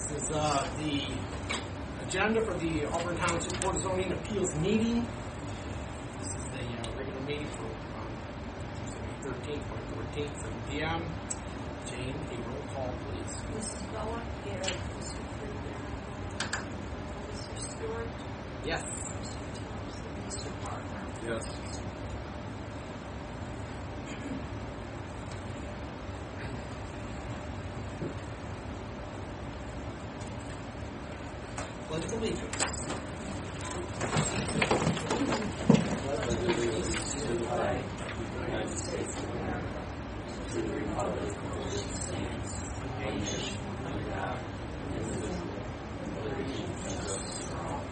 This is the agenda for the Auburn Township Board of Zoning Appeals meeting. This is the regular meeting for May 13th, 2014, 7 p.m. Jane, a roll call, please. Mrs. Bowen? Here. Mr. Krueger? Mr. Stewart? Yes. Mr. Thompson? Mr. Parker? Yes. Pledge of allegiance. Pledge allegiance to the flag of the United States of America, to the republic for which it stands, one nation, under God, indivisible, with liberty and justice for all.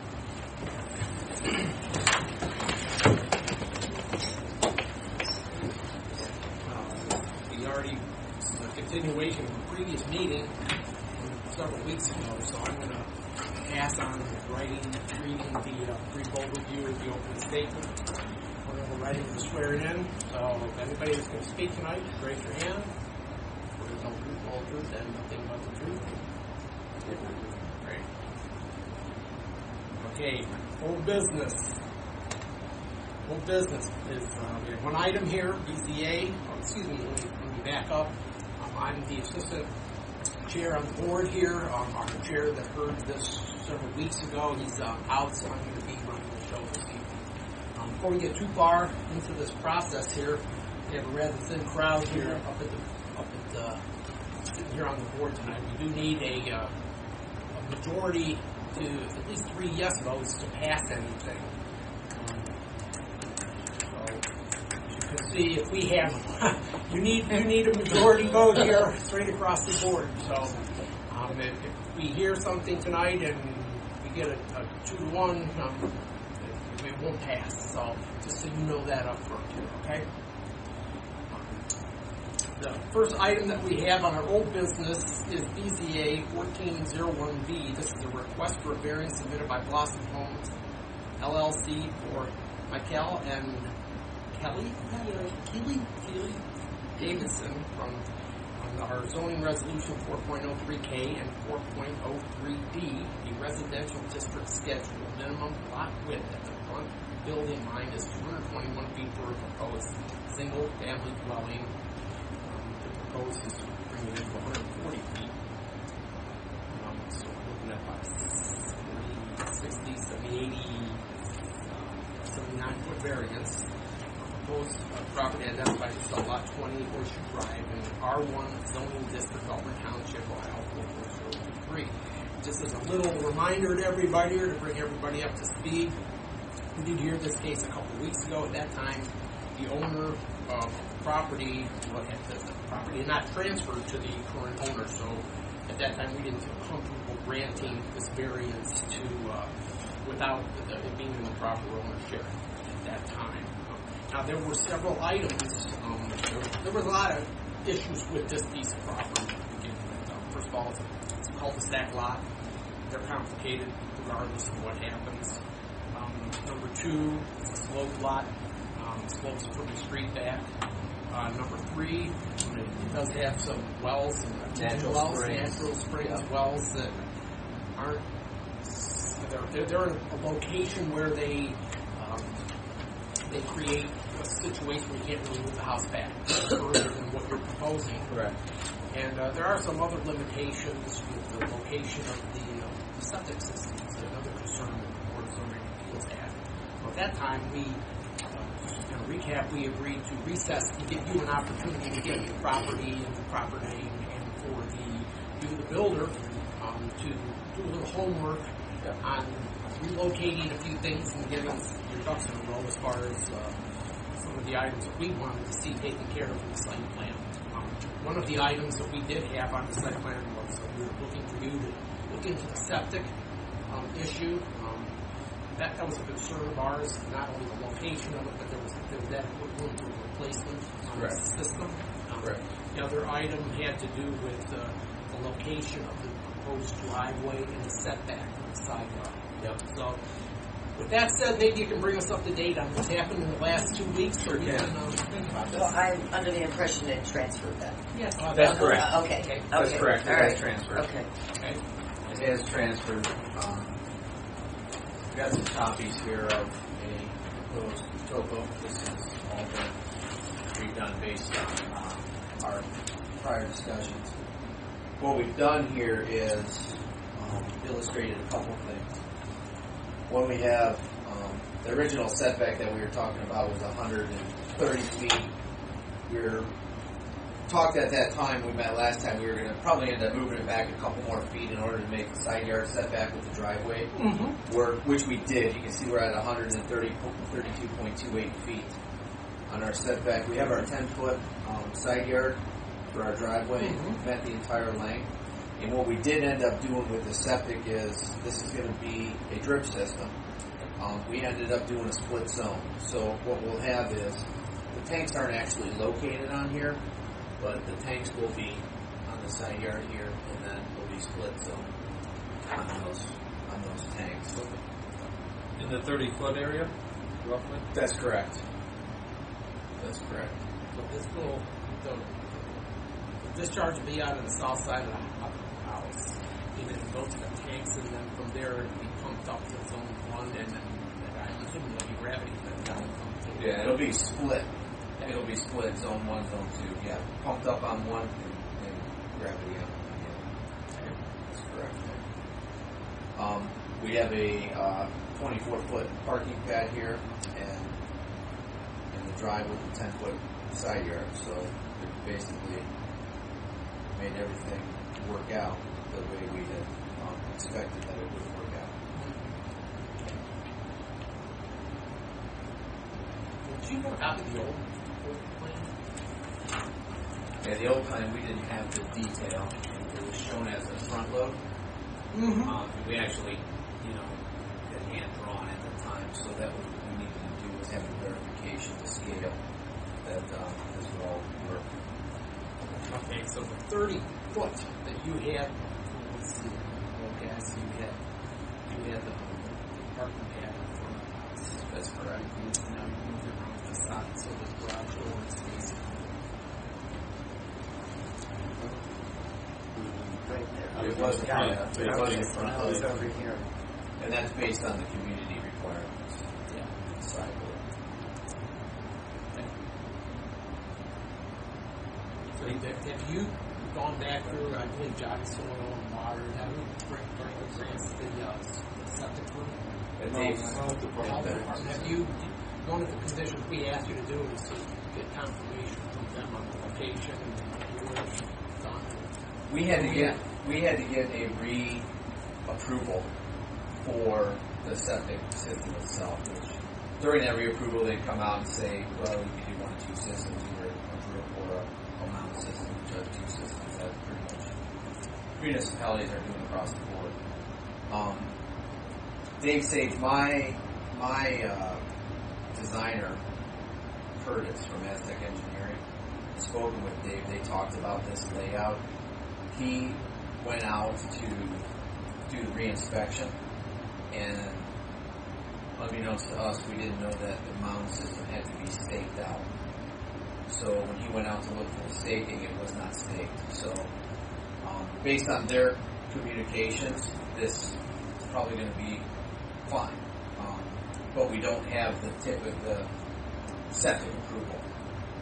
We already, this is a continuation of the previous meeting several weeks ago, so I'm going to pass on reading the brief overview of the opening statement. We're ready to swear it in, so if anybody is going to speak tonight, just raise your hand. There's no truth, all truth, and nothing but the truth. Great. Okay, old business. Old business is, we have one item here, BZA. Let me back up. I'm the assistant chair on the board here. Our chair that heard this several weeks ago, he's out, so I'm going to be running the show this evening. Before we get too far into this process here, we have a rather thin crowd here sitting here on the board tonight. We do need a majority to at least 3 yes votes to pass anything. See if we have you need a majority vote here straight across the board. So if we hear something tonight and we get a 2-1, it won't pass. So just so you know that up front here, okay? The first item that we have on our old business is BZA 1401B. This is a request for a variance submitted by Blossom Homes LLC for Michael and Keely Davidson from our zoning resolution 4.03K and 4.03D, a residential district schedule. Minimum lot width at the front building line is 221 feet for a proposed single family dwelling. The proposed is to bring it in to 140 feet. So we're looking at about 60, 70, 80, 79-foot variance. Proposed property identified as lot 20 Horseshoe Drive in R1 zoning district, Auburn Township, Ohio 44023. Just as a little reminder to everybody here to bring everybody up to speed, we did hear this case a couple of weeks ago. At that time, the owner of the property had not transferred to the current owner, so at that time we didn't feel comfortable granting this variance without it being in the proper ownership at that time. Now, there were several items. There was a lot of issues with this piece of property. First of all, it's a cul-de-sac lot. They're complicated regardless of what happens. Number 2, it's a slope lot. Slopes from the street back. Number 3, it does have some wells, natural springs, wells that aren't. They're in a location where they create a situation where you can't really move the house back further than what you're proposing. Correct. And there are some other limitations with the location of the septic systems. Another concern that the Board of Zoning Appeals had. So at that time, just to recap, we agreed to recess to give you an opportunity to get the property and the proper name, and for the builder to do a little homework on relocating a few things and getting your ducks in a row as far as some of the items that we wanted to see taken care of in the site plan. One of the items that we did have on the site plan was we were looking for you to look into the septic issue. That was a concern of ours, not only the location of it, but there was adequate room for replacement on the system. The other item had to do with the location of the proposed driveway and the setback from the sidewalk. So, with that said, maybe you can bring us up to date on what's happened in the last 2 weeks. Sure can. Think about this. Well, I'm under the impression it transferred that. Yes. That's correct. Okay. That's correct. All right. Transferred. Okay. It has transferred. We've got some copies here of a proposed topo. This has all been redone based on our prior discussions. What we've done here is illustrated a couple things. One, we have the original setback that we were talking about was 130 feet. We talked at that time, we met last time, we were going to probably end up moving it back a couple more feet in order to make the side yard setback with the driveway, which we did. You can see we're at 132.28 feet on our setback. We have our 10-foot side yard for our driveway, met the entire length. And what we did end up doing with the septic is, this is going to be a drip system. We ended up doing a split zone. So what we'll have is, the tanks aren't actually located on here, but the tanks will be on the side yard here, and then will be split zone on those tanks. In the 30-foot area, roughly? That's correct. That's correct. So this will, the discharge will be out on the south side of the house. And then go to the tanks, and then from there it'll be pumped up to zone 1, and then I'm assuming there'll be gravity that down come to. Yeah, it'll be split. It'll be split, zone 1, zone 2. Yeah, pumped up on one and gravity on the other. That's correct. We have a 24-foot parking pad here, and the drive with a 10-foot side yard. So it basically made everything work out the way we had expected that it would work out. Did you know how the old plan? Yeah, the old plan, we didn't have the detail. It was shown as a front load. We actually, had hand drawn at the time, so that what we needed to do was have a verification to scale that this would all work. Okay, so the 30-foot that you had, let's see, okay, I see you had the parking pad in front of the house. That's correct. Now you moved it around to the side, so the garage door is facing. Right there. It was the front, but it was the front That was load. over here. And that's based on the community requirements. Yeah. Side load. So have you gone back through, I believe, job soil and water, have you bring the grants to the septic room? And Dave's Health department, have you, one of the conditions we asked you to do is to get confirmation from them on the location and you were done? We had to get a re-approval for the septic system itself, which during that re-approval they'd come out and say, well, you can do 1 or 2 systems, either a drip or a mound system, which are 2 systems that pretty much municipalities are doing across the board. Dave Sage, my designer, Curtis from Aztec Engineering, spoken with Dave. They talked about this layout. He went out to do the re-inspection, and unbeknownst to us, we didn't know that the mound system had to be staked out. So when he went out to look for the staking, it was not staked. So based on their communications, this is probably going to be fine. But we don't have the septic approval.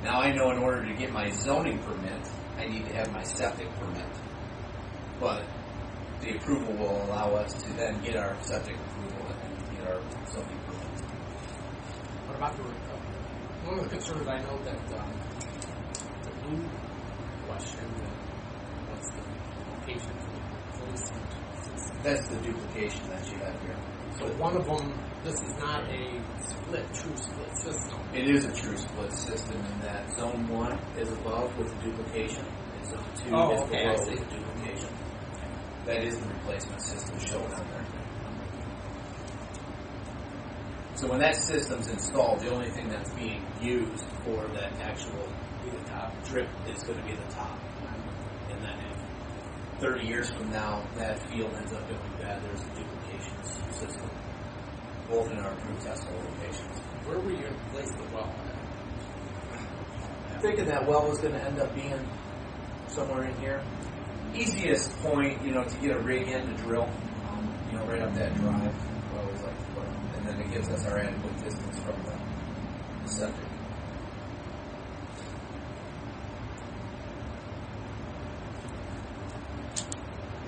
Now I know in order to get my zoning permit, I need to have my septic permit. But the approval will allow us to then get our septic approval and get our zoning permit. What about the one of the concerns I know that the blue question, what's the location for the police system? That's the duplication that you have here. So one of them, this is not a true split system. It is a true split system in that zone 1 is above with the duplication, and zone 2 is below with the duplication. That is the replacement system shown on there. So when that system's installed, the only thing that's being used for that actual drip is going to be the top. And then if 30 years from now that field ends up going bad, there's a duplication system, both in our approved test hole locations. Where were you going to place the well at? Thinking that well was going to end up being somewhere in here. easiest point, to get a rig in to drill, right up that drive. We always like to put them, and then it gives us our adequate distance from the septic.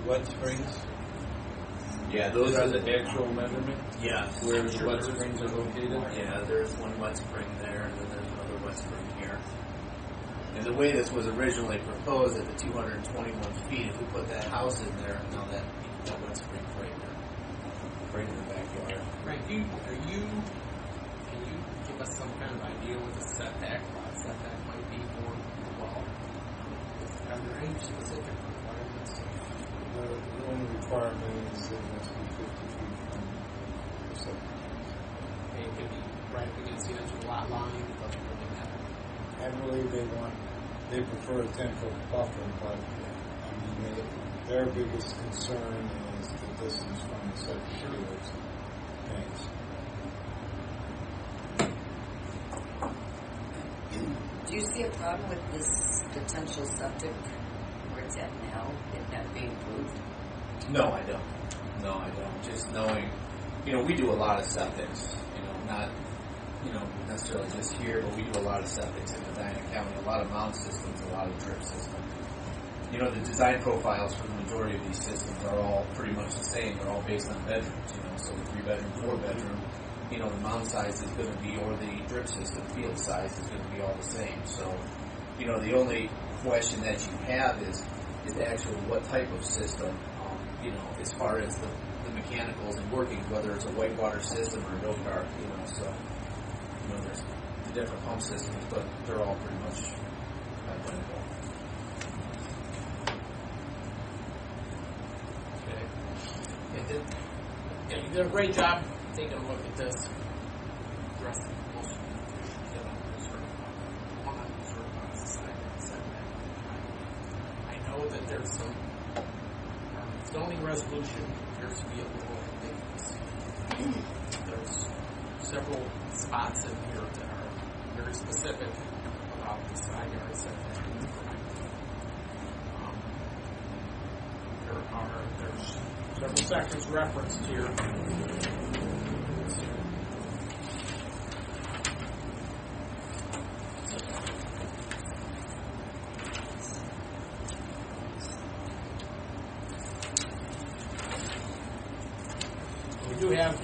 Wet springs. Yeah, Those are the actual measurement. Yeah, Where the wet springs are located. Yeah, there's one wet spring there, and then there's another wet spring here. And the way this was originally proposed at the 221 feet, if we put that house in there, now that wet spring's right there, right in the backyard. Frank, can you give us some kind of idea what the setback might be for the well? Are there any specific requirements? The only requirement is that it must be 50 feet from the septic. It could be right up against the edge of the lot line. It doesn't really matter. Heavily, they prefer a 10-foot buffer, but I mean, their biggest concern is the distance from the septic to its tanks. Do you see a problem with this potential septic where it's at now, it not being approved? No, I don't. Just knowing, we do a lot of septics, not, necessarily just here, but we do a lot of septics in Medina County, a lot of mound systems, a lot of drip systems. The design profiles for the majority of these systems are all pretty much the same. They're all based on bedrooms, so the 3-bedroom, 4-bedroom, the mound size is going to be, or the drip system field size is going to be all the same. So, the only question that you have is actually what type of system, as far as the mechanicals and working, whether it's a whitewater system or no carb, so, there's the different pump systems, but they're all pretty much identical. Okay. You did a great job taking a look at this. Addressing most of the issues that I'm concerned about. One, I'm concerned about society setback. I know that there's some zoning resolution appears to be a little ambiguous. There's several spots in here that are very specific about the side yard setback. There's several sections referenced here. We do have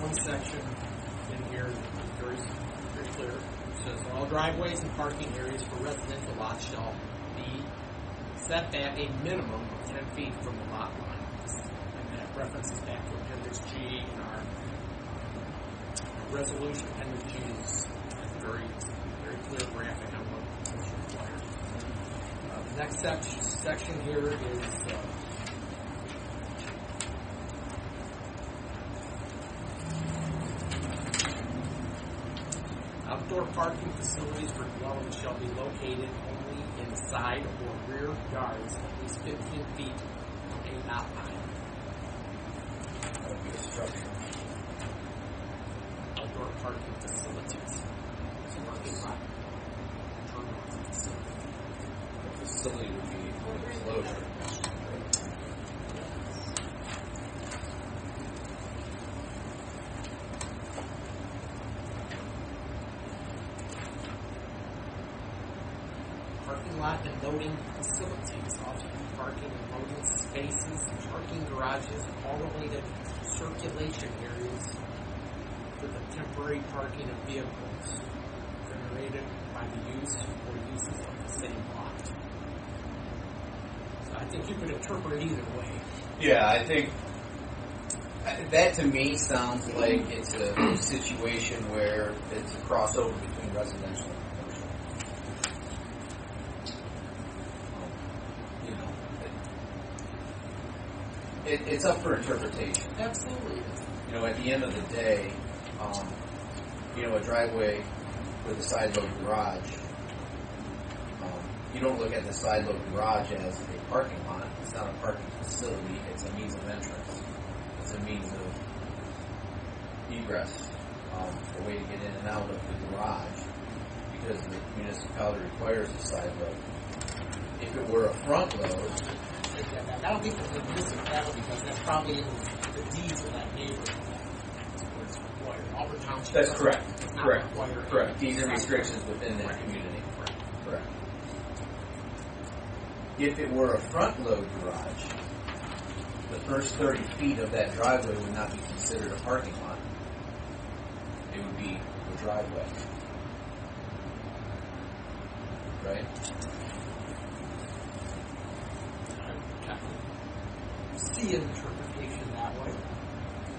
one section in here that is very clear. It says all driveways and parking areas for residential lots shall be set back a minimum of 10 feet from the lot line. And that references back to Appendix G in our resolution. Appendix G is very clear graphic on what is required. The next section here is outdoor parking facilities for dwellings shall be located only in side or rear yards at least 15 feet from a lot line. That would be a structure. Outdoor parking facilities. It's a parking lot. Terminal facility. The facility would be enclosure. Parking lot and loading facilities, off-street parking and loading spaces, parking garages, all related circulation areas for the temporary parking of vehicles generated by the use or uses of the same lot. So I think you could interpret it either way. Yeah, I think that to me sounds like it's a situation where it's a crossover between residential and commercial. It's up for interpretation. Absolutely. At the end of the day, a driveway with a side load garage, you don't look at the side load garage as a parking lot. It's not a parking facility. It's a means of entrance. It's a means of egress, a way to get in and out of the garage, because the municipality requires a side load. If it were a front load, Take that back. I don't think that the municipality, because that's probably in the deeds of that neighborhood. Where it's required. Auburn Township. that's correct. It's not Correct. required. Correct. These are It's not restrictions required. within that Right. community. Right. Correct. If it were a front load garage, the first 30 feet of that driveway would not be considered a parking lot. It would be the driveway. Right? I see an interpretation that way.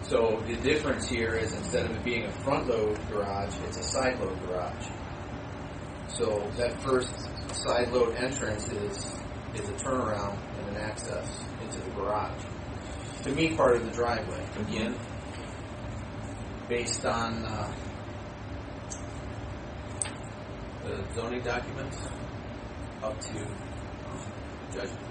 So the difference here is instead of it being a front load garage, it's a side load garage. So that first side load entrance is a turnaround and an access into the garage. To me, part of the driveway. Again, based on the zoning documents, up to judgment.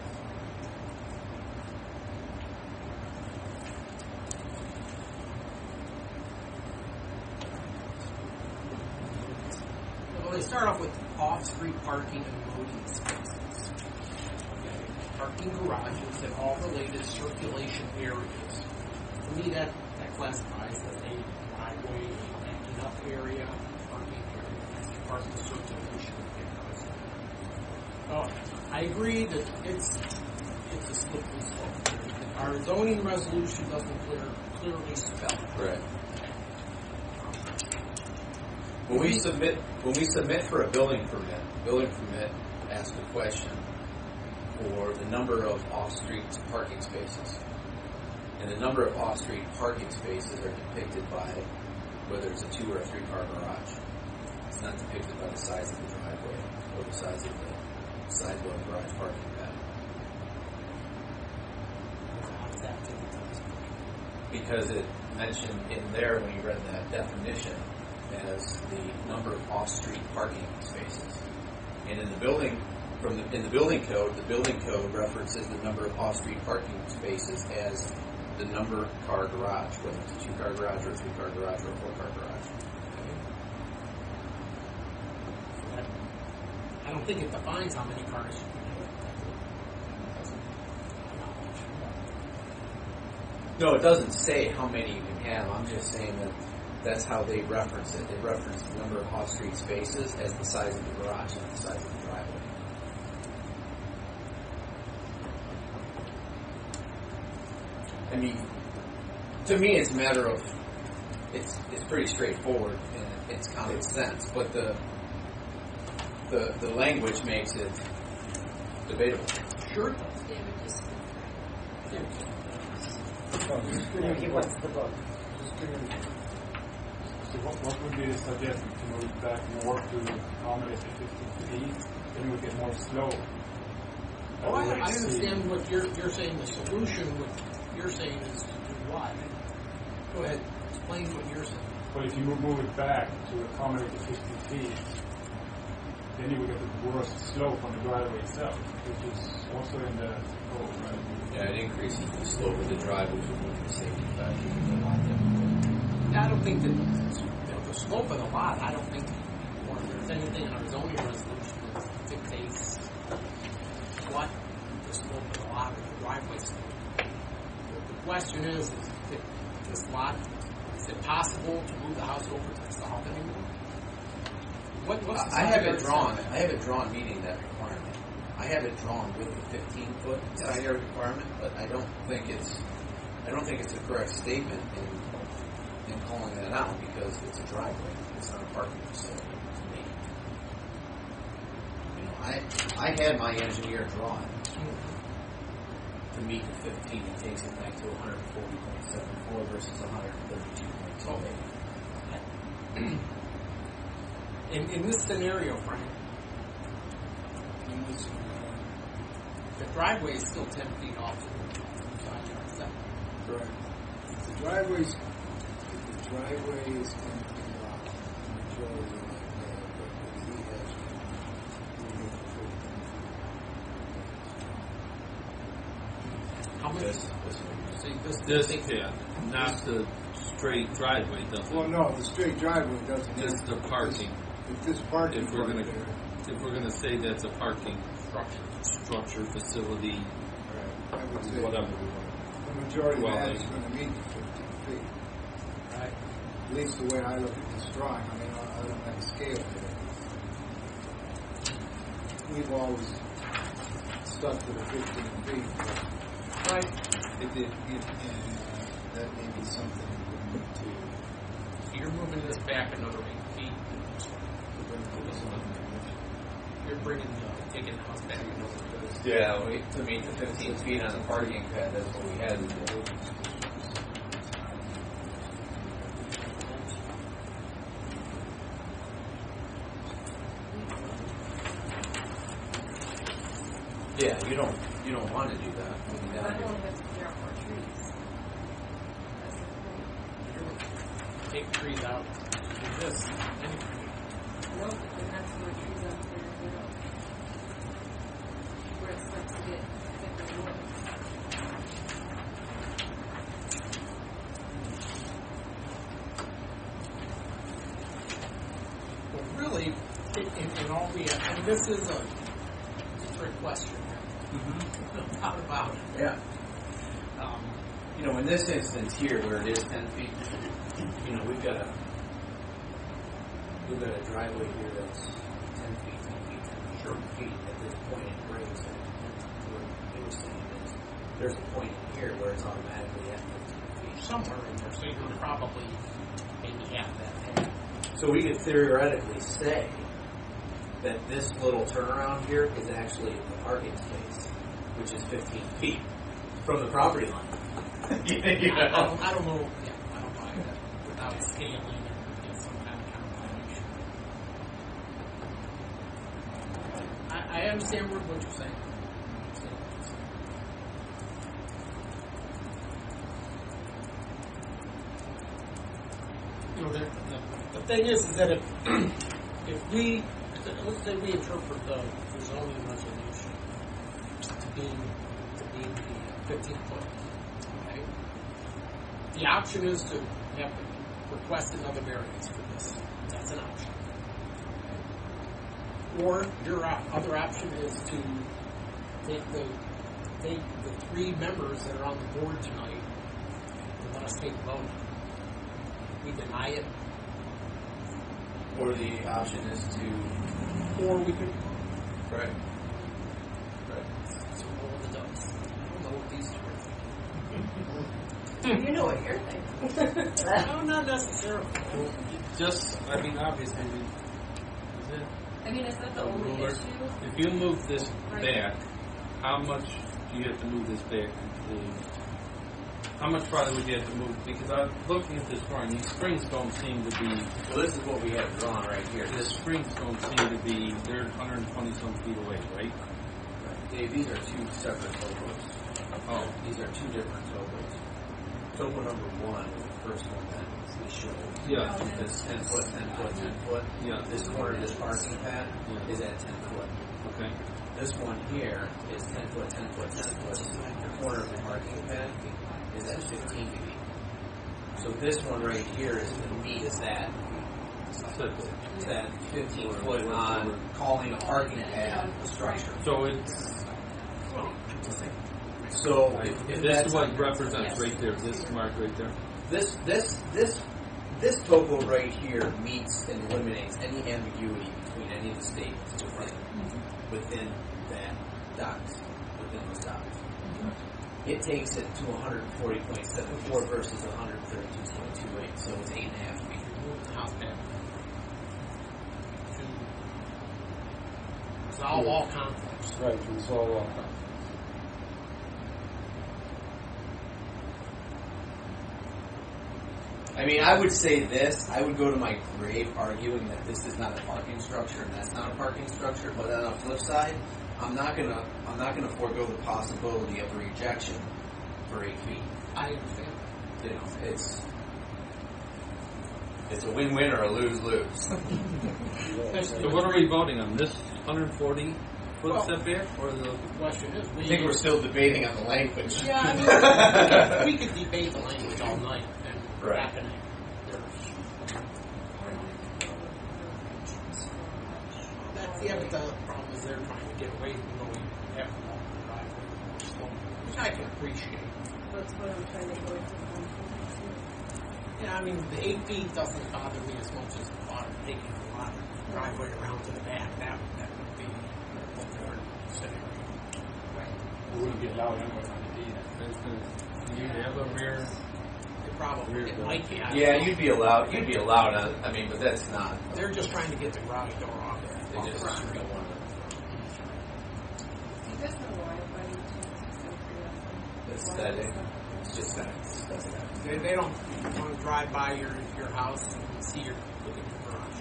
Well, they start off with off-street parking and loading spaces. Okay. Parking garages and all related circulation areas. To me, that classifies as a driveway, a backing up area, parking area. That's part of the circulation areas. I agree that it's a slippery slope. Our zoning resolution doesn't clearly spell it. Correct. When we submit for a building permit asks a question for the number of off-street parking spaces. And the number of off-street parking spaces are depicted by whether it's a 2 or a 3 car garage. It's not depicted by the size of the driveway or the size of the side load garage parking pad. How does that fit into this? Because it mentioned in there when you read that definition as the number of off-street parking spaces. And in the building code references the number of off-street parking spaces as the number car garage, whether it's a 2 car garage or a 3 car garage or a 4 car garage. I don't think it defines how many cars you can have. No, it doesn't say how many you can have. I'm just saying that that's how they reference it. They reference the number of off-street spaces as the size of the garage, not the size of the driveway. I mean, to me, it's a matter of it's pretty straightforward and it's common sense, but the language makes it debatable. Sure. David just He wants the book. So what would be the suggestion to move back more to accommodate the 50 feet, then we get more slow? Oh, I understand what you're saying. The solution, what you're saying is to do what? Go ahead. Explain what you're saying. But if you move it back to accommodate the 50 feet, then you will get the worst slope on the driveway itself, which is also in the code, right? Yeah, it increases the slope of the drive, which would move the safety factor. I don't think that the slope of the lot. I don't think or there's anything in our zoning resolution that dictates what the slope of the lot or the driveway slope. The question is this lot, is it possible to move the house over to the south anymore? What's the I have side it yard drawn meeting that requirement. I have it drawn with the 15-foot side yard requirement, but I don't think it's a correct statement in calling that out because it's a driveway. It's not a parking facility to me. You know, I had my engineer draw it to meet the 15. It takes it back to 140.74 versus 132.28. In this scenario, Frank, the driveway is still 10 feet off the side yard setback. Right. If the driveway is 10 feet off, the majority of that, but he has moved it to 15 feet. How much? This one. See, Not the straight driveway, doesn't Well, it? no, the straight driveway doesn't. Just the parking. If this parking If we're right gonna there, say that's a parking structure. structure, facility, I would say whatever. the majority of that is going to meet the 15 feet. Right. At least the way I look at this drawing. I mean, I don't have a scale here. We've always stuck to the 15 feet. But Right. that may be something we need to So you're moving this back another 8 feet. You're taking the house back another 8 feet. Yeah, to meet the 15 feet on the parking pad, that's what we had to do. Yeah, you don't want to do that. I mean, I don't want to clear out more trees. That's the point. Take trees out. Do this. Anyway. No, but then that's where trees out there, you know, where it starts to get thicker woods. Well, really, in all reality, and this is a trick question. No doubt about it. Yeah. In this instance here, where it is 10 feet, we've got a driveway here that's 10 feet, 10 feet at this point it breaks, and what they were saying is there's a point in here where it's automatically at 15 feet. Somewhere in there, so you would probably maybe have that. So we could theoretically say that this little turnaround here is actually the parking space, which is 15 feet from the property line. I don't know. Yeah, I don't buy that without scaling and get some kind of calculation. I understand what you're saying. The thing is that if we, let's say we interpret the zoning resolution to be the 15 foot, okay? The option is to have to request another variance for this. That's an option. Okay? Or your other option is to take the 3 members that are on the board tonight and let us take a vote. We deny it, Or the option is to... or we could Right. so roll the dice. I don't know what these two are. You know what you're thinking. No, not necessarily. Obviously, is it? I mean, is that the only Ruler. issue? If you move this Right. back, how much do you have to move this back? How much farther would you have to move? Because I'm looking at this drawing, these springs don't seem to be, Well, this is what we have drawn right here. the springs don't seem to be, they're 120 some feet away, right? Dave, these are 2 separate topos. Oh. These are 2 different topos. Topo number 1 is the first one that we showed. Yeah. It's 10 foot, 10 foot, 10 foot. Yeah. This corner of this parking pad Yeah. is at 10 foot. Okay. This one here is 10 foot, 10 foot, 10 foot. The corner of the parking pad is at 15 feet. So this one right here is going to meet that 15 foot on calling a parking pad a structure. So it's, So if this that's is what represents right there, this mark right there. This topo right here meets and eliminates any ambiguity between any of the statements within that docs, within those docs. It takes it to 140.74 versus 132.28, so it's 8.5 feet. Move the house back. To resolve all conflicts. Right, to resolve all conflicts. I mean, I would say this. I would go to my grave arguing that this is not a parking structure and that's not a parking structure. But on the flip side, I'm not gonna forego the possibility of a rejection for 8 feet. I understand. You know, it's a win-win or a lose-lose. So what are we voting on? This 140 foot Well, setback or the? The question is, I think we're still debating on the language. Yeah, I mean, we could debate the language all night and Right. happening. That's but the problem is they're trying to get away from what we have which I can appreciate. That's what I'm trying to go with. Yeah, I mean, the 8 feet doesn't bother me as much as taking a lot of driveway around to the back. That would be a different scenario. It wouldn't be allowed anywhere on the D. Do you have a rear? It probably it might be. I don't Yeah, know. you'd be allowed. You'd be allowed. I mean, but that's not. They're just trying to get the garage door off there. They just Off the don't front. want to. Do you guys know why everybody chooses Aesthetic. It's just that. That's that. They don't want to drive by your house and see your look at your garage.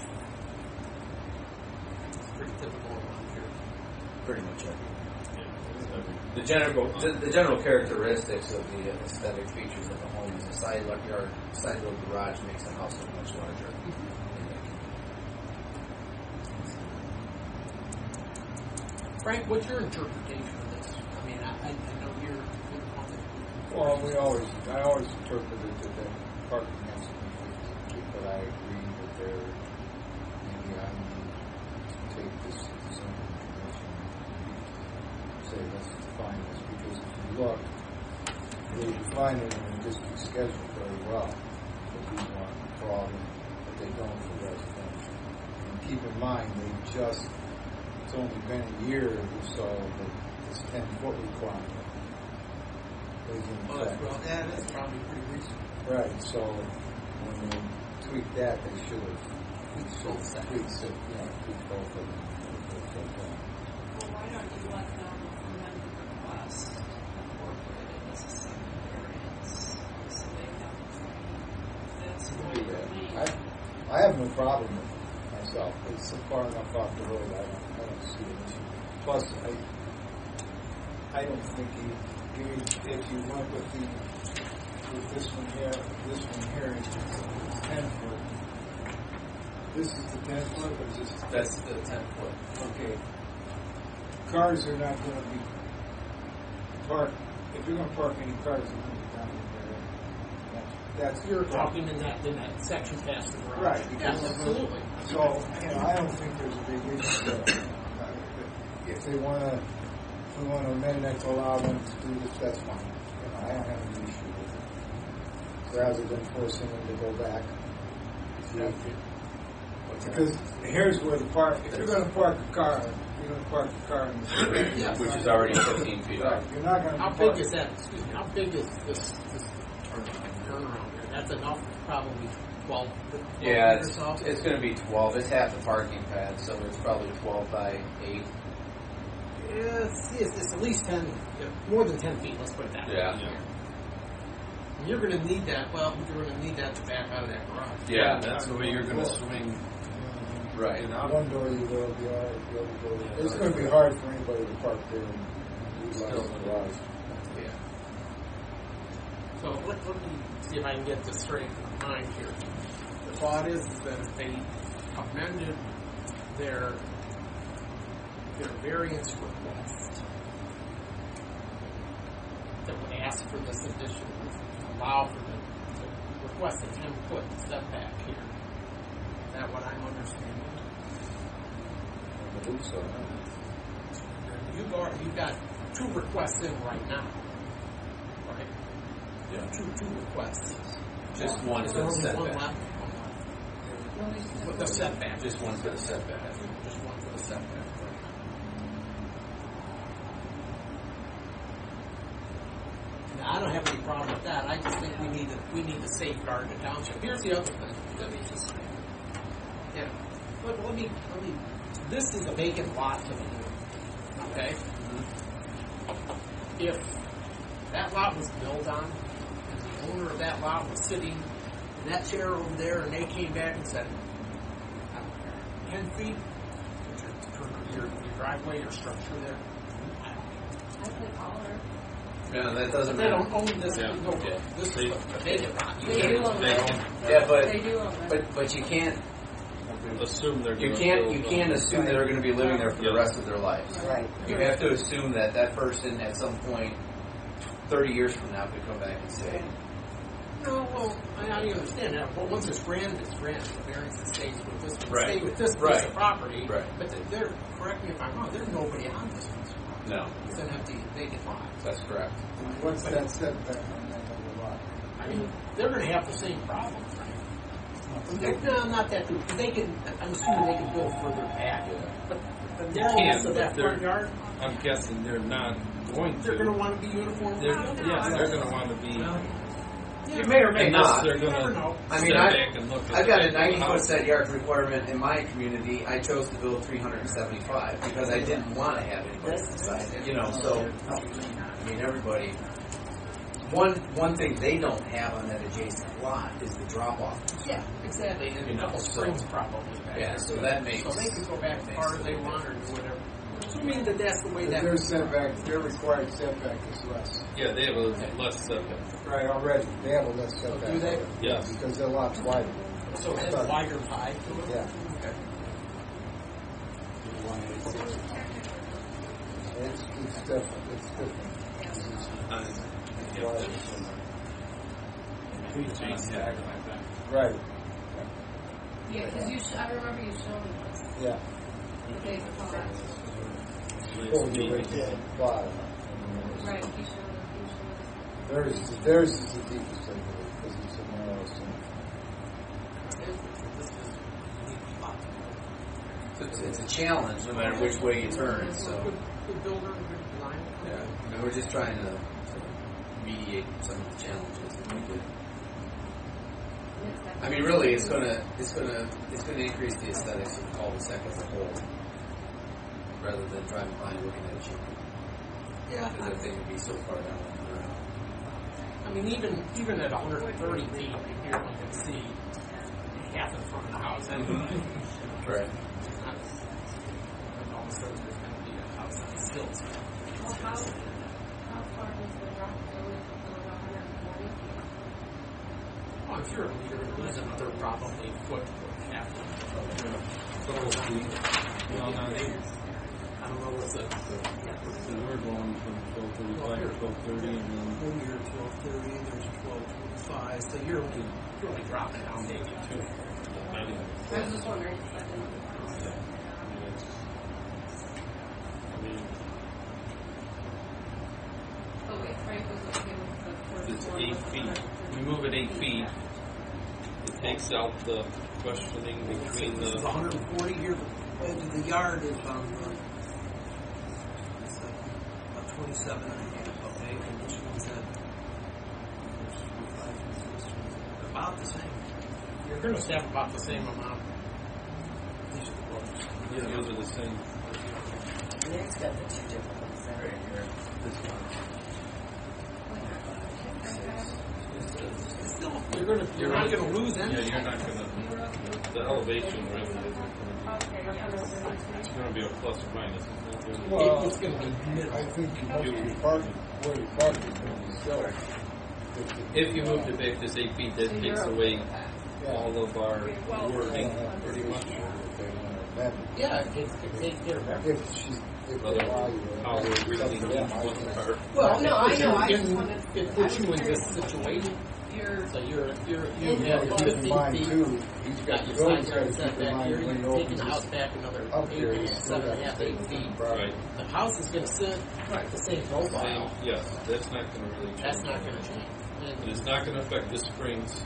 It's pretty typical around here. Pretty much everything. The general characteristics of the aesthetic features of the home is the side yard, side door garage makes the house look much larger. Frank, what's your interpretation of this? I mean, I know you're the one that. Well, I always interpreted that parking has to be 50 feet, but I agree that maybe I need to take this to the zoning commission and say, let's define this, because if you look, they define it in the district schedule very well, for B1 for all, but they don't for residential. And keep in mind, it's only been a year or so that this 10-foot requirement was in effect. Well, that's probably pretty recent. Right, so when they tweaked that, they should have tweaked it, tweaked both of them. Well, why don't you let them amend the request, incorporate it as a second variance, so they have training? That's what you need. I have no problem with it myself. It's far enough off the road. I don't see an issue. Plus, I don't think if you went with this one here, it's 10 foot. This is the 10 foot, or is this? That's the 10-foot. Okay. Cars are not going to be parked. If you're going to park any cars, they're going to be down in there. That's You're talking in that section past the garage. Right. Yes, absolutely. So, I don't think there's a big issue there. If we want to amend that to allow them to do this, that's fine. I don't have an issue with it. Rather than forcing them to go back. Because here's where the park, if you're going to park a car, you're going to park a car in the street. Yes. Which is already 15 feet Right. off. You're not going to How big is that? Excuse me. How big is this turnaround here? That's enough, probably 12 Yeah, feet or so. it's going to be 12. It's half the parking pad, so it's probably 12 by 8. Yeah, it's at least 10, more than 10 feet, let's put it that way. Yeah. And you're going to need that, you're going to need that to back out of that garage. Yeah, That's the way you're going to swing. right. It out. One door you will be all right, the other door. It's going to be hard for anybody to park there and utilize the garage. Yeah. So let me see if I can get this straight in my mind here. The thought is that if they amended their variance request that would ask for this addition, allow for the request a 10-foot setback here. Is that what I'm understanding? I believe so. You've got 2 requests in right now, right? Yeah. Two requests. Just one Is for there the only one setback. left? With the setback. Just one for the setback. Just one for the setback. Now, I don't have any problem with that. I just think we need to safeguard the township. Here's the other thing. Let me just say. Yeah. Let me. This is a vacant lot to me. Okay. If that lot was built on, and the owner of that lot was sitting in that chair over there, and they came back and said, I don't care, 10 feet, your driveway, your structure there, I don't care. I could holler. Yeah, that doesn't But they matter. don't own this. Yeah. No, this is a vacant lot. You They can't- do own They it. don't Yeah, but They do own it. but you can't assume they're you going can't assume that they're going to be living there for the rest of their lives. Right. You have to assume that that person at some point, 30 years from now, could come back and say, No, well, I understand that. Well, once it's granted, it's granted. The variance stays with this. Right. Stay with this piece Right. of property. Right. But correct me if I'm wrong. There's nobody on this piece of property. No, It's an empty, vacant lot. that's correct. What's that setback on that other lot? I mean, they're going to have the same problems, right? No, not that good. They can. I'm assuming they can build further back. But the narrowness can, of that but front yard, I'm guessing they're not going to. they're going to want to be uniform. They're going to want to be. Yeah. You may or may Unless not. they're You never going know. to I mean, step I- back and look at I've got a the 90-foot house. set yard requirement in my community. I chose to build 375 because I didn't want to have anybody inside. You know, so I mean, everybody. One thing they don't have on that adjacent lot is the drop off. Yeah, exactly. And You a couple know, so- springs probably back Yeah, there. so that makes. So they can go back as far as they want or do whatever. Assuming that that's the way that. Their setback, their required setback is less. Yeah, they have a less setback. Right, already. They have a less setback. do they? Yes. Because their lot's wider. So it has wider pie to it. Yeah. Okay. It's different. It's different. Yeah. Right. Yeah, because I remember you showing us. Yeah. Okay, Pull you right to the bottom. right, you showed us. Theirs is the deepest, I believe, because it's a narrow center. It's a challenge no matter which way you turn. So Good builder, good designer. yeah, and we're just trying to mediate some of the challenges that we did. I mean, really, it's gonna increase the aesthetics of the cul-de-sac as a whole, rather than driving by and looking at a chicken. Yeah. Because that thing would be so far down the road. I mean, even at 130 feet, you can see half in front of the house anyway. Right. And all of a sudden, there's going to be a house on stilts. Well, how far does the rock go with 140 feet? Oh, I'm sure you're going to lose another probably foot or half. Well, not eight. I don't know what's it. So we're going from 12:35 to 12:30, and then You're 12:30, there's 12:25, so you're only dropping down maybe two. not even. I was just wondering if that didn't. I mean, Oh, wait, Frank was okay with the first it's floor 8 with feet. 130. We move it 8 feet. It takes out the questioning between This is the. 140 here. The yard is on it's about 27 and a half, okay? And this one's at about the same. You're going to have about the same amount. Yeah, those are the same. Nick's got the two different ones there. Right here. This one. Still, you're not going to lose Yeah, anything. you're not gonna. The elevation really isn't gonna. It's gonna be a plus or minus. It's not really. Well, It's going to be middle. I think most of your parking, where your parking is going to be still. If you moved it back this 8 feet, that takes away all of our wording, pretty much. Yeah, if they get a If they allow you. How we're reading each one part. Well, No, I know, I it just wanted to- puts you in this situation. You're So you Yeah, have keep in 15 mind feet. too, You've got got the your building side side yard to keep in setback mind here. when You're you taking open the house this back another up there. 8 you feet, still got 7.5, 8 feet. Right. The house is going to sit at the same profile. Same, yes, that's not gonna really change. That's not going to change. And it's not gonna affect the springs,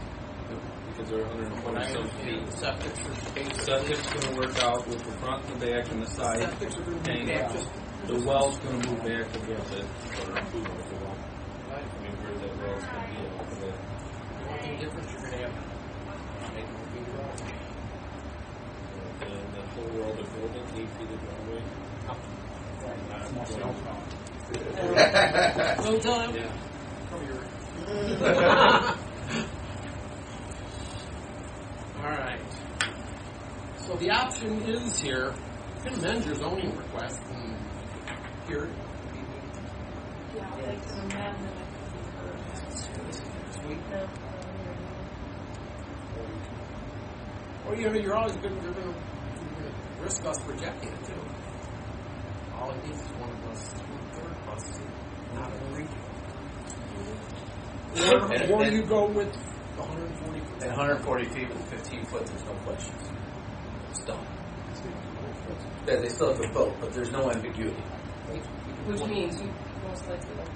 because they're 120 some feet. The septics are spaced. Septic's gonna work out with the front and the back and the The side. septics are going to be hang back out. just The well's gonna move back a little bit. I mean, where that well's gonna be a little bit. the only difference you're going to have. Make more feet wrong. And the whole world of building, 8 feet of driveway. No time. Yeah. From your. All right. So the option is here. You can amend your zoning request and here. Yeah, I'll take an amendment. Sweet. Or you're always going to risk us rejecting it too. All it needs is one of us, two-thirds of us, to not agree. Or you go with the 140 foot. At 140 feet with 15 foot, there's no questions. It's done. Yeah, they still have to vote, but there's no ambiguity. You can Which means you most likely don't.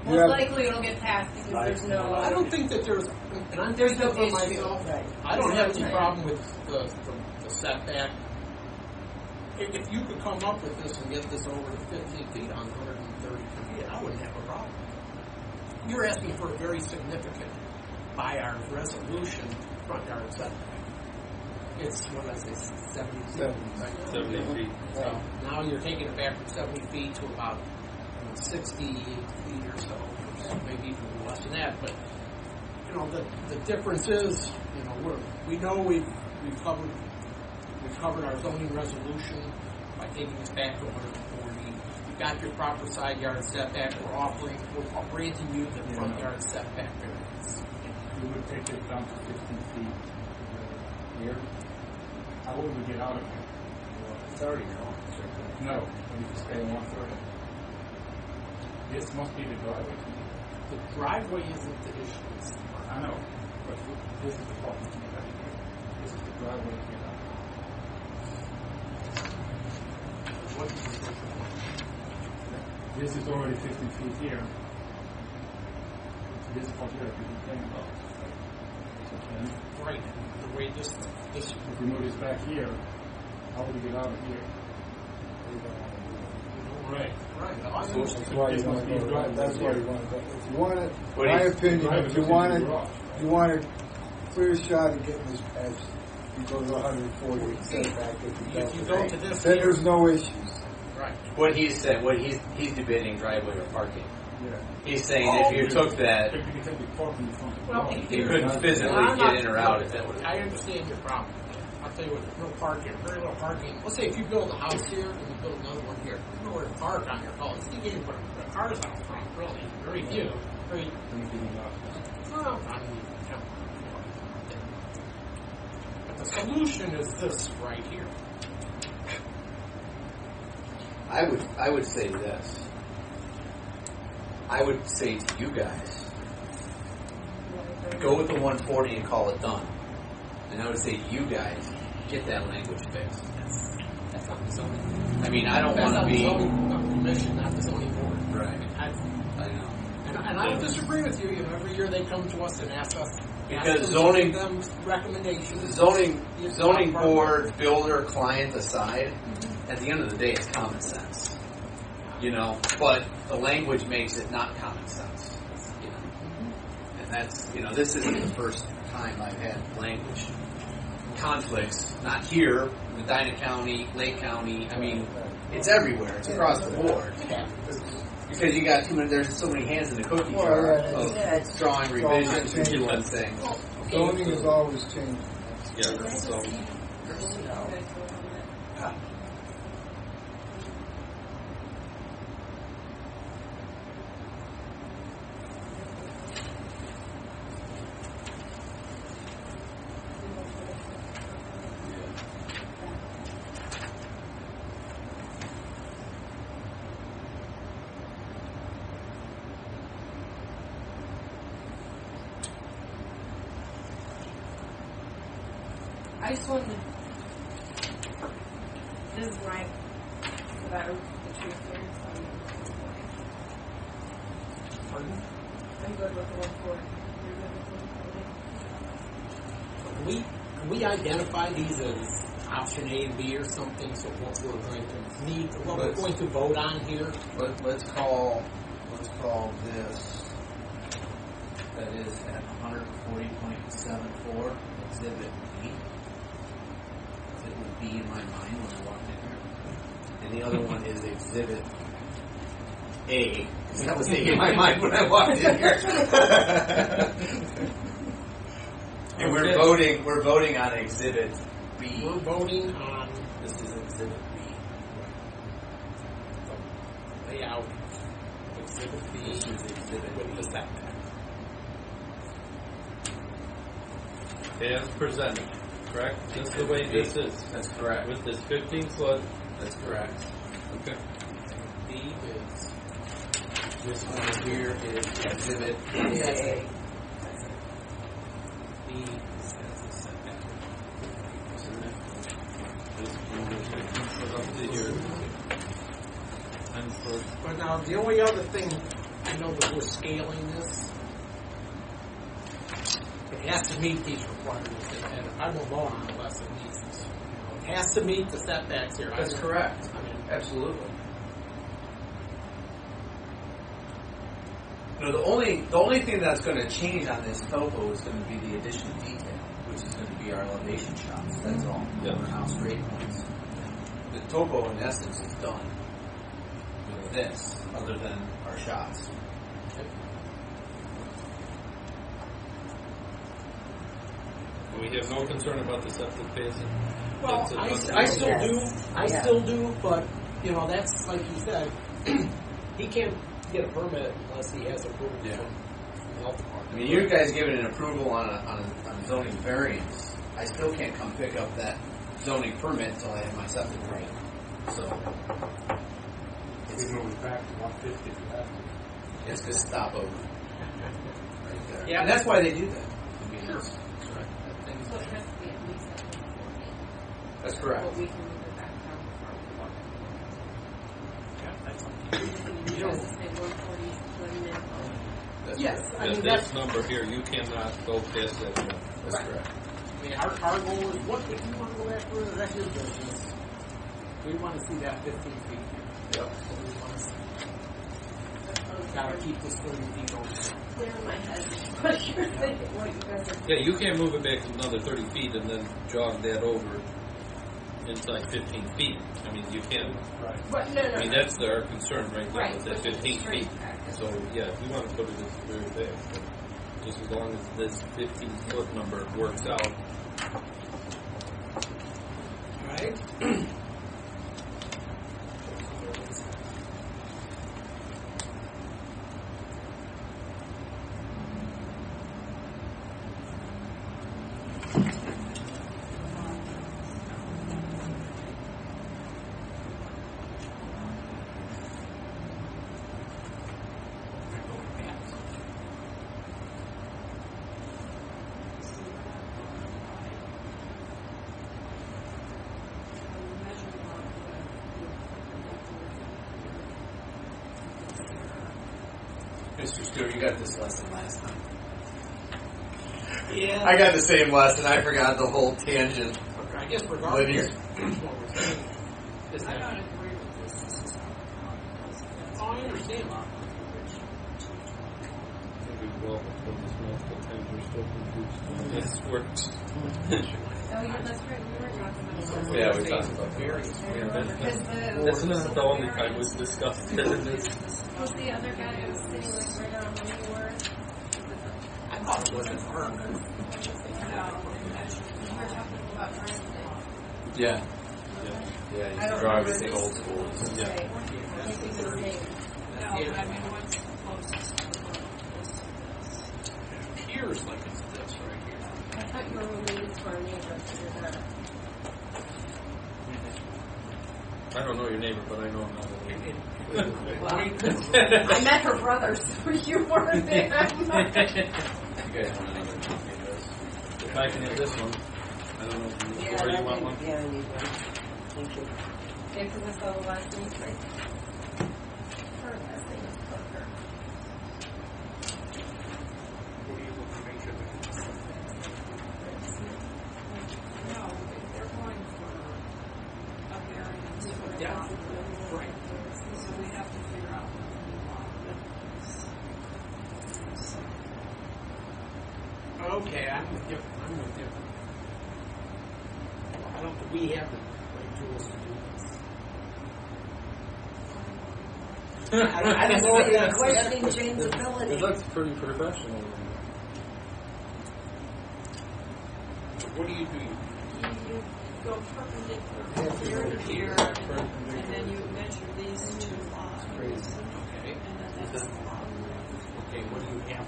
You Most have- likely it'll get passed because there's no. I don't think that there's, and I'm There's no thinking for issue. myself, Right. I don't have any Right. problem with the setback. If you could come up with this and get this over to 15 feet on 130 feet, I wouldn't have a problem. You're asking for a very significant, by our resolution, front yard setback. It's, what did I say, 70 feet? 70 feet. So now you're taking it back from 70 feet to about 60 feet or so, or maybe even less than that. But you know, the difference is, you know, we've covered our zoning resolution by taking this back to 140. You've got your proper side yard setback. We're granting you the front yard setback variance. We would take it down to 15 feet here. How would we get out of here? It's already gone. No, we just stay 130. This must be the driveway to me. The driveway isn't the issue. I know, but this is the problem to me right here. This is the driveway to get out. What is the social point? This is already 15 feet here. This is what you're complaining about. And Right. The way this if we move this back here, how would we get out of here? Right. right. That's why you This want must to be a go. driveway That's why here. you want to go. If you want it, What my do you- opinion, Driveway if you goes want into it, the garage. you want a clear shot of getting this passed. You go to 140 setback If you go to this then here- there's no issues. Right. What he's saying, he's debating driveway or parking. Yeah. He's saying if you took that, You can be parking in front of the Well, garage. you couldn't physically I'm not- get in or out if that was. I understand your problem. I'll tell you what, no parking, very little parking. Let's say if you build a house here and you build another one here, there's nowhere to park on your house. You can't even put cars out front, really. Very few. Very, well, I mean, you know. But the solution is this right here. I would say this. I would say to you guys, go with the 140 and call it done. And I would say to you guys, get that language fixed. That's not the zoning. I mean, I don't That's want not to the be zoning commission, not the zoning board. right. I know. And I don't disagree with you. You know, every year they come to us and ask us Because to zoning- give them recommendations. Zoning board, builder, client aside, at the end of the day, it's common sense. You know, but the language makes it not common sense. You know, and that's, you know, this isn't the first time I've had language conflicts. Not here, Medina County, Lake County. I mean, it's everywhere. It's across the board. Because you got too many. There's so many hands in the cookie Well, jar yeah, of it's- drawing revisions and changing. doing things. Zoning is always changing. Yeah, so I just wanted to. This is my. So that was the truth here. Pardon? I'm good with the 140. You're good with 140. Can we identify these as option A and B or something? So what we're going to need, what we're going to vote on here. Let's call this that is at 140.74 Exhibit B. It would be in my mind when I walked in here. And the other one is Exhibit A. Because that was in my mind when I walked in here. And we're voting on Exhibit B. We're voting on This is Exhibit B. the layout of Exhibit B This is Exhibit with the B. setback. as presented, correct? Just the way this is. That's correct. With this 15-foot. That's correct. Okay. B is This one here is Exhibit A. B has a setback. This one is 15 foot up to here. And for But now, the only other thing, I know that we're scaling this. It has to meet these requirements, and I won't vote on it unless it meets this. It has to meet the setbacks here. That's correct. I mean, Absolutely. No, the only thing that's going to change on this topo is going to be the addition of detail, which is going to be our elevation shots. That's all. Yeah. Our house grade points. The topo, in essence, is done with this, other than our shots. we have no concern about the septic basin. well, I still Yes. do. I Yeah. still do, but that's like you said. He can't get a permit unless he has approval Yeah. from the health department. I mean, you guys giving an approval on a zoning variance. I still can't come pick up that zoning permit until I have my septic permit. So We move it back to 150 if you have to. it's going to stop over right there. Yeah. And that's why they do that. I mean, Sure. that's correct. So it has to be at least at 140. That's correct. But we can move it back down before we walk. Yeah, that's something. You guys say 140 is the minimum. That's Yes, correct. I mean This that's. number here, you cannot go past that. That's correct. I mean, our goal is what if you want to go back further, that's your business. We want to see that 15 feet. Yep. So we want to see. Gotta keep this 30 feet open. Clear in my head what you're thinking, what you guys are Yeah, you can't move it back another 30 feet and then jog that over inside 15 feet. I mean, you can't. Right. But no. I mean, that's our concern right now, Right, is at which is 15 straight feet. back. So, yeah, if we want to put it as very big, but just as long as this 15-foot number works out. Right? Mr. Stewart, you got this lesson last time. Yeah. I got the same lesson. I forgot the whole tangent. I guess regardless, Linear. what we're saying is I that. don't agree with this. This is how Oh, I understand. Maybe we'll put this multiple times, we're still confused. This works. Oh, yeah, that's right. We were talking about Yeah, we talked about various. That's not the only time we've discussed it. Was the other guy who was sitting like right on when you were? I thought it wasn't her. We were talking about trying to. Yeah. Yeah, I you don't draw remember everything this. old school. Yeah. I think he was saying. No, but I mean, what's the closest to what this is? It appears like it's this right here. I thought you were related to our neighbor, so you're not. I don't know your neighbor, but I know another I met her brother, so you weren't there. You guys want another copy of this? If I can have this one, I don't know if you, or you want one. Yeah, I need one. Thank you. Yeah, because I saw the last name right. Her last name is Parker. What are you looking to make sure that No, they're going for a variance for a Yeah. property. Right. So we have to figure out what we want with this. Okay, I'm with you. I don't think we have the right tools to do this. I don't know if that's Questioning Jane's It ability. looks pretty professional. What do? You go perpendicular here to here, and then you measure these two lines. Okay. And then that's the lot. Okay, what do you have?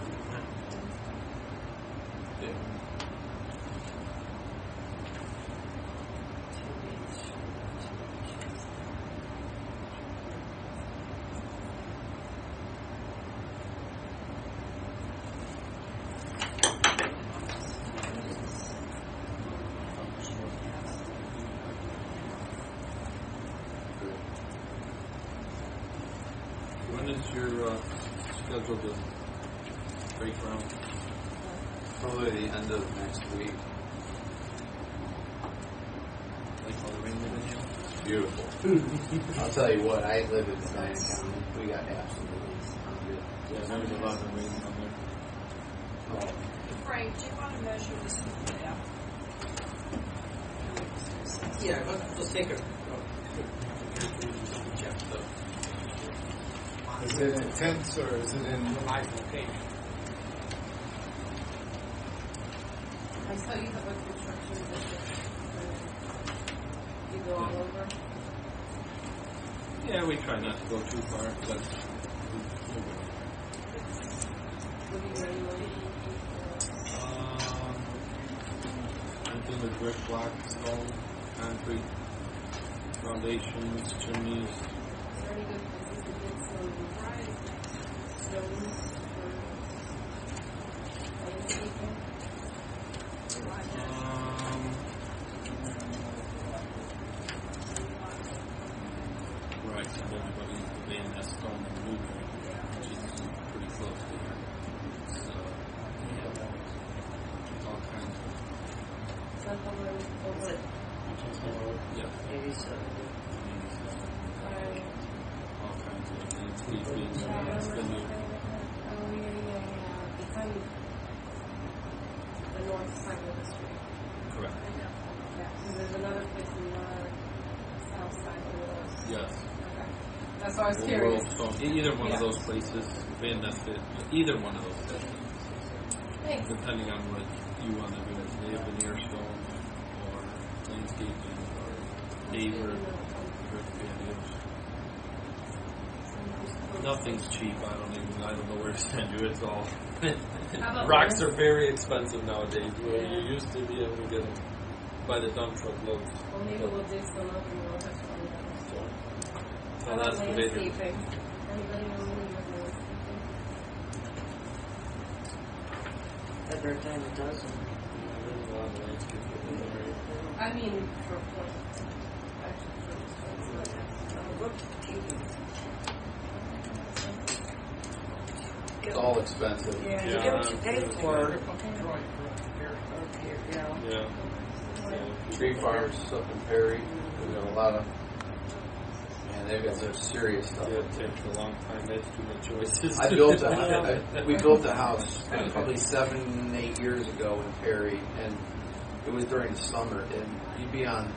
your schedule to break ground? Probably the end of next week. Like all the rain video? Beautiful. I'll tell you what, I live in Savannah County. We got absolutely good. Yeah, there's a lot of rain on there. Frank, do you want to measure this with the app? Yeah, let's take a check the Is it intense or is it in? live location. I saw you have a construction district. You go all over. Yeah, we try not to go too far, but What do you really anything with brick, block, stone, concrete, foundations, chimneys. Is there any good places to get some stones for landscaping? Right, so everybody's laying that stone and moving, which is pretty close to here. So, yeah, all kinds of, Is that the one over at yeah, Maybe so. all kinds of landscaping, yeah, spinning. behind the north side of the street. Correct. Yeah, so there's another place in the south side of the west. Yes. Okay. That's why I was Or curious. World Stone. Either one of Yeah. those places, Van Nesset, either one of those places, Thanks. depending on what you want to do. If they have veneer stone or landscaping or paver, brick patios. Nothing's cheap. I don't know where to send you. It's all How about rocks this? are very expensive nowadays. Where you used to be able to get them by the dump truck loads. Well, maybe we'll dig some up and we'll have some of that. So How about that's the way to- landscaping? Anybody know any of landscaping? Every time it doesn't. There's a lot of landscaping in the area. I mean, for actually for this one. It's all expensive. Yeah, you Yeah, get what you pay for. Yeah. Yeah. Tree farms up in Perry. We got a lot of, man, they've got some serious stuff. Yeah, it takes a long time. That's too many choices. We built a house probably 7-8 years ago in Perry, and it was during the summer, and you'd be on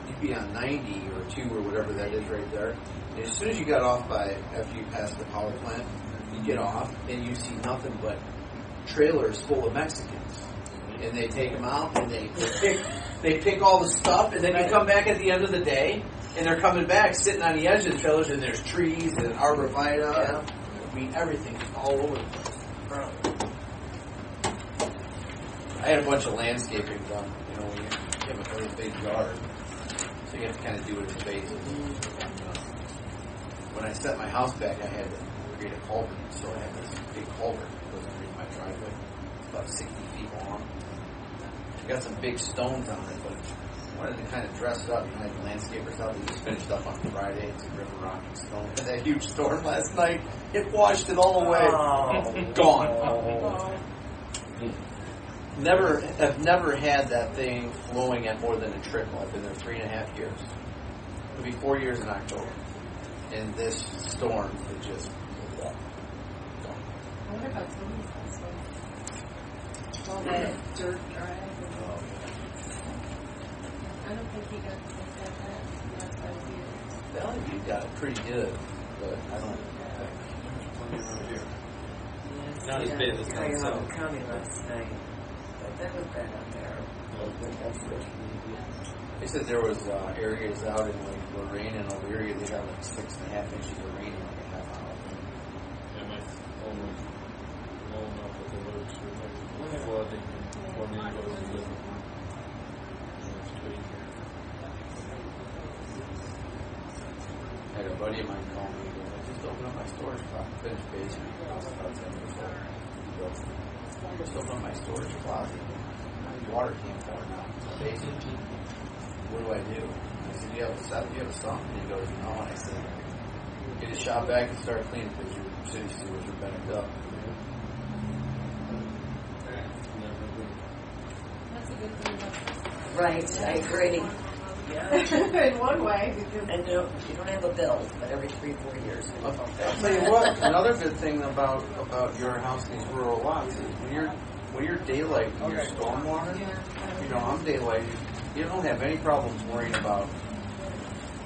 90 or 2 or whatever that is right there. And as soon as you got off after you passed the power plant, you get off and you see nothing but trailers full of Mexicans, and they take them out and they pick all the stuff, and then you come back at the end of the day, and they're coming back sitting on the edge of the trailers, and there's trees and arborvitae. Yeah. I mean, everything's all over the place. I had a bunch of landscaping done. You know, you have a very big yard, so you have to kind of do it in phases. When I set my house back, I had to create a culvert, so I have this big culvert that goes underneath my driveway. It's about 60 feet long. Got some big stones on it, but I wanted to kind of dress it up. You know, like landscapers out. They just finished up on Friday. It's a river rock and stone. Had that huge storm last night. It washed it all away. Gone. I've never had that thing flowing at more than a trickle. I've been there 3.5 years. It'll be 4 years in October. And this storm, it just gone. I wonder about Tony's house. All that dirt drive. I don't think he got that last time Bellevue got it pretty good, but I don't think. Not as bad as down Cuyahoga south. County last night. But that was bad up there. They said there was areas out in like Lorraine and Elyria, they got like 6.5 inches of rain in like a half hour. Yeah, my almost low enough with the roads for like flooding and tornadoes and different. It's crazy. I had a buddy of mine call me, he goes, I just opened up my storage closet, finished basement, I was about 10 years old. He goes, I just opened up my storage closet, water came pouring out, basement. What do I do? I said, you have a sump? And he goes, no. And I said, get a shop vac and start cleaning because you're city sewers are backed up. That's a good thing about Right, I agree. in one way, because And you don't have a bill, but every 3-4 years. I'll tell you what. Another good thing about your house, these rural lots, is when you're daylighting your stormwater. You know, I'm daylighting. You don't have any problems worrying about.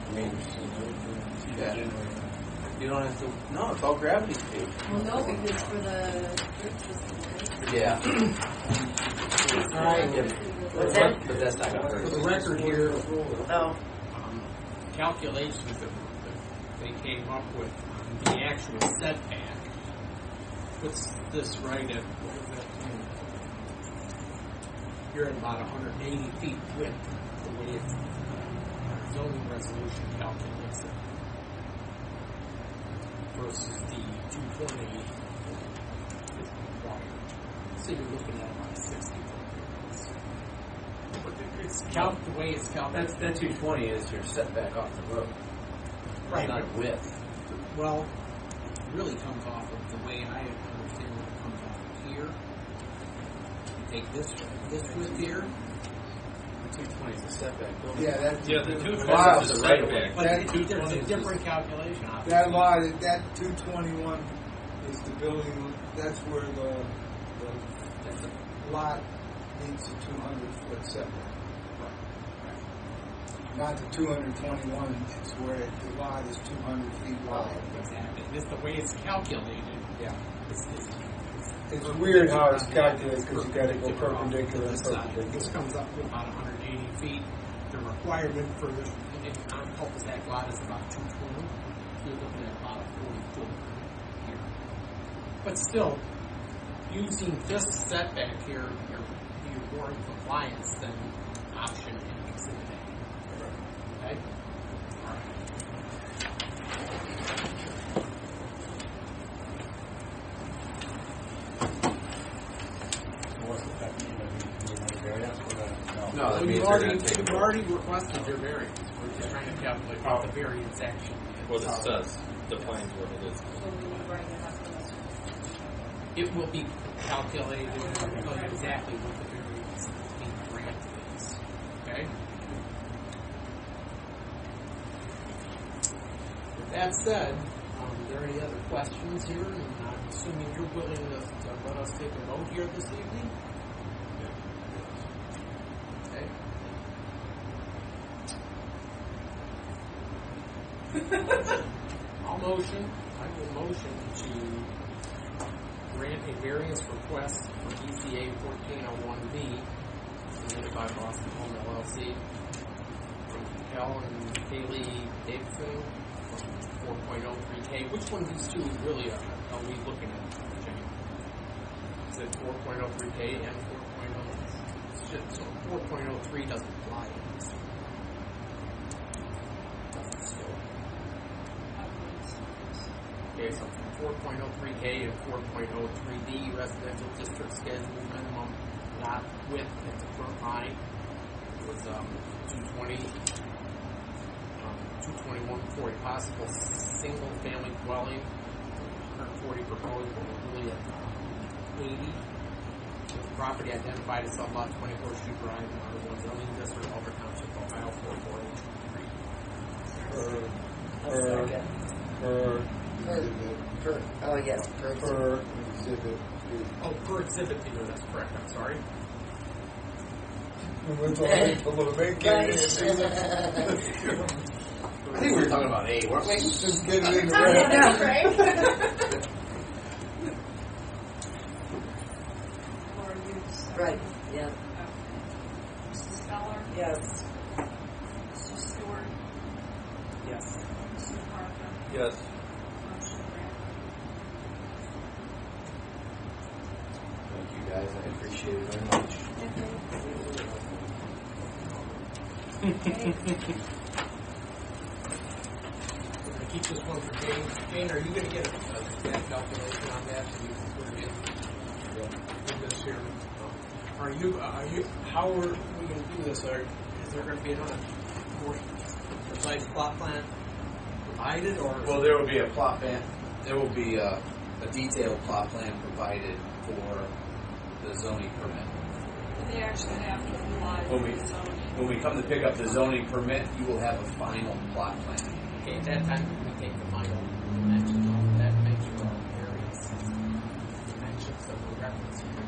I mean, yeah. You don't have to. No, it's all gravity feed. well, no, because for the drip system, right? Yeah. All right. What's that? But that's not going to For hurt. the record here, Oh, calculations that they came up with on the actual setback puts this right at, what is that? You're at about 180 feet width, the way it's zoning resolution calculates it, versus the 220 is required. So you're looking at about 60 foot difference. But it's the way it's calculated. That 220 is your setback off the road. Right, Not but- width. Well, it really comes off of the way I understand it. It comes off of here. You take this width here. The 220 is a setback. Yeah, that's Yeah, the 220 Wow. is the setback. But That- there's a different calculation. that lot. That 221 is the building. That's where the lot needs a 200-foot setback. Not the 221. It's where the lot is 200 feet wide. Exactly. This the way it's calculated. Yeah. It's It's weird how it's calculated because you got to go perpendicular and this side. perpendicular. This comes up to about 180 feet. The requirement for this on cul-de-sac lot is about 220. You're looking at about a 40-foot here. But still, using this setback here, you're more in compliance than option in Exhibit A. Okay? All right. No, that So means you've they're going to take you've a already requested your variance. We're just trying to calculate what the variance action is. What it says defines what it is. So we would write it up in this. It will be calculated and tell you exactly what the variance being granted is. Okay? With that said, are there any other questions here? And I'm assuming you're willing to let us take a vote here this evening? Okay. I will motion to grant a variance request for ECA 1401B submitted by Boston Home LLC from Kel and Haley Davidson from 4.03K. Which one of these two really are we looking at, Jenny? Is it 4.03K and 4.0? It's just, so 4.03 doesn't apply in this one. Doesn't still. Okay, so from 4.03K and 4.03D residential district schedule minimum lot width at the front line was 220, 221 for a possible single family dwelling, 140 proposed, but we're really at 80. The property identified as sublot 20 Horseshoe Drive in R1 zoning district, Auburn Township, Ohio 44823. Oh, yes, per exhibit. Oh, per exhibit B, that's correct. I'm sorry. What's all right, a little bit? Right. I think we were talking about A, weren't we? Just get it in the Sounds red. like that, Or use. Right, yeah. Mrs. Feller, Yes. Mr. Stewart, Yes. Mr. Parker, Yes. motion granted. Thank you guys, I appreciate it very much. We're going to keep this one for Jane. Jane, are you going to get a calculation on that so you can put it in this here? Are you, how are we going to do this? Is there going to be another more precise plot plan provided or? Well, there will be a plot plan There will be a detailed plot plan provided for the zoning permit. They actually have to apply When for we- the zoning. When we come to pick up the zoning permit, you will have a final plot plan. Okay, at that time, we take the final dimensions off that, make sure all the areas, dimensions that we're referencing are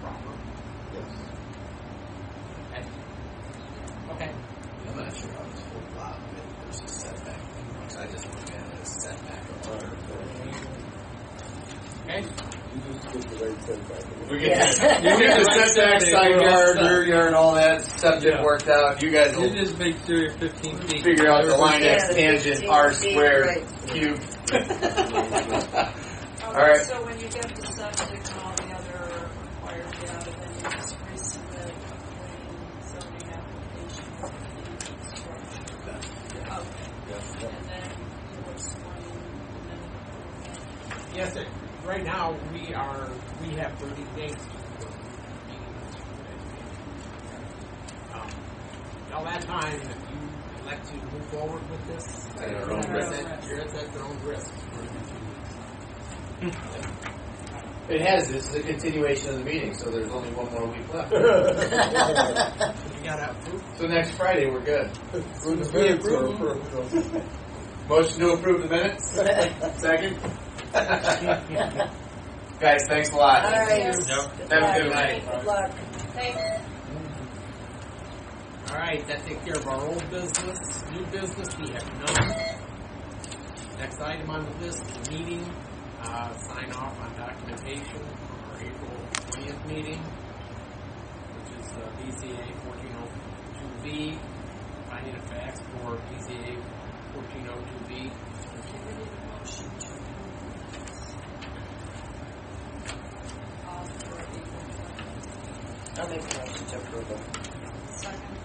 proper. Yes. Okay. I'm not sure how this whole lot width versus setback thing works. I just look at it as setback. Okay. You just get the right setback. We get the setback, side yard, rear yard, all that subject worked out. You guys You will just make sure you're 15 feet. figure out the line x Yeah, the tangent 15 r feet, squared right. cubed. Okay, Alright. so when you get the septic and all the other required data, then you just resubmit a clean zoning application with the structure. Okay. And then you explain and then approve. Yes, sir. Right now, we have 30 days to work meetings. Till that time, if you elect to move forward with this, At our own risk. you're at your own risk. It has. This is a continuation of the meeting, so there's only one more week left. You gotta approve. So next Friday, we're good. The minutes are approved. Motion to approve the minutes? Second? Guys, thanks a lot. All right. Yep. Good Have a luck. good night. Good luck. Thanks. All right, that takes care of our old business. New business, we have none. Next item on the list, the meeting, sign off on documentation for our April 20th meeting, which is BCA 1402B, finding of facts for BCA 1402B. I'll make a motion to approve it. Second.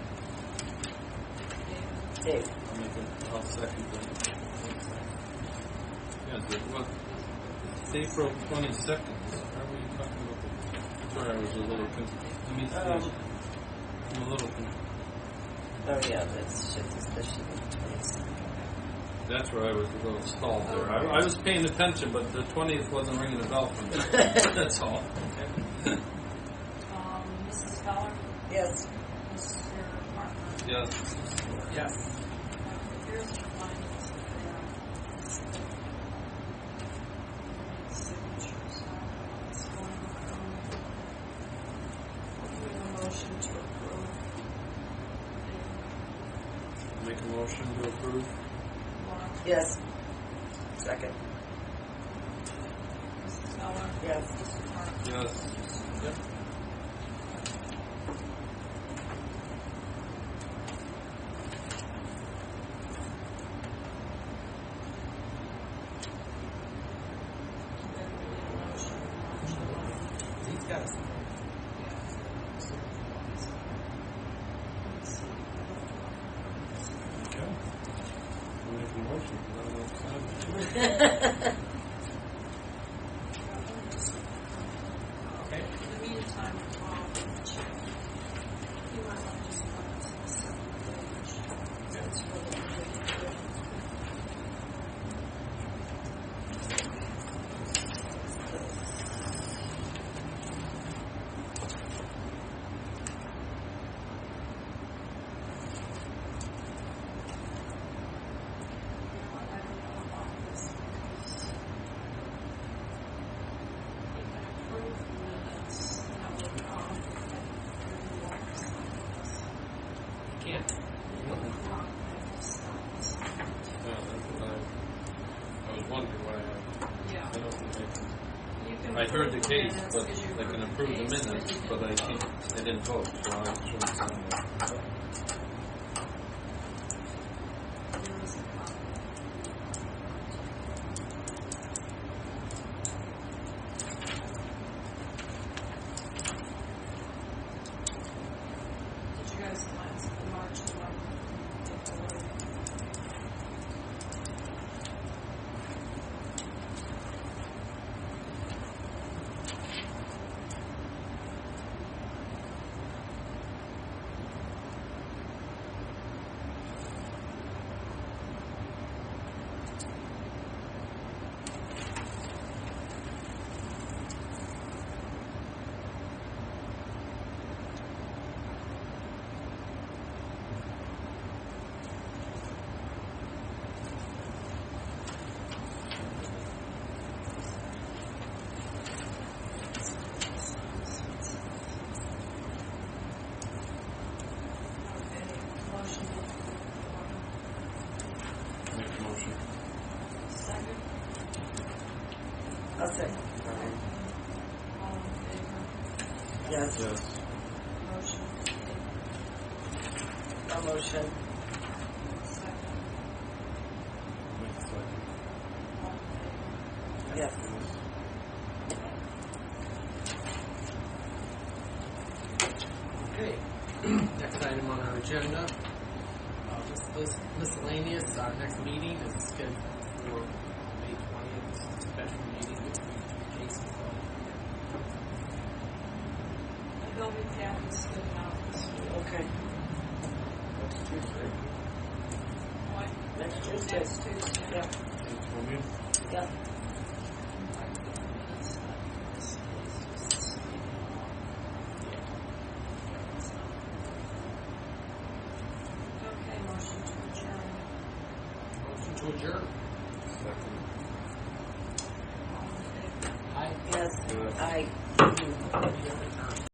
Dave. I'll second that. Yeah, it's April 22nd. How were you talking about? Sorry, I was a little confused. I'm a little confused. Oh yeah, that's shit. That should be the 20th. That's where I was a little stalled there. I was paying attention, but the 20th wasn't ringing a bell for me. That's all. Mrs. Keller? Yes. Mr. Hartman? Yes. Yes. Here's the findings of the signatures. It's going to a motion to approve. Make a motion to approve. Laura? Yes. Second. Mrs. Keller? Yes. Mr. Hartman? Yes. Yep. He's got us. Okay. Make a motion. I don't know what to say. Okay. In the meantime, you might want to just put this in the second page. That's really good. I don't know about this because if I approve the minutes, that would Can't. Yeah, that's what I was wondering why Yeah. I don't think I can. You can I heard the approve case, minutes but 'cause you I can approved approve the case, minutes, you but I didn't can't, vote. I didn't vote, so I shouldn't sign it. There is a copy. Did you guys glance at the March 11th paperwork? Yes. Yes. Motion. A motion. Second. Make a second. All in favor? Yes. Okay. Next item on our agenda, this miscellaneous. Our next meeting is scheduled for May 20th. Special meeting with the cases. And they'll be Kathy sitting out this week. Okay. Next Tuesday. What? Next Tuesday. Next Tuesday. Yeah. For me? Yeah. Okay, motion to adjourn. Motion to adjourn. Second. All in favor? Aye. Yes. Yes. I.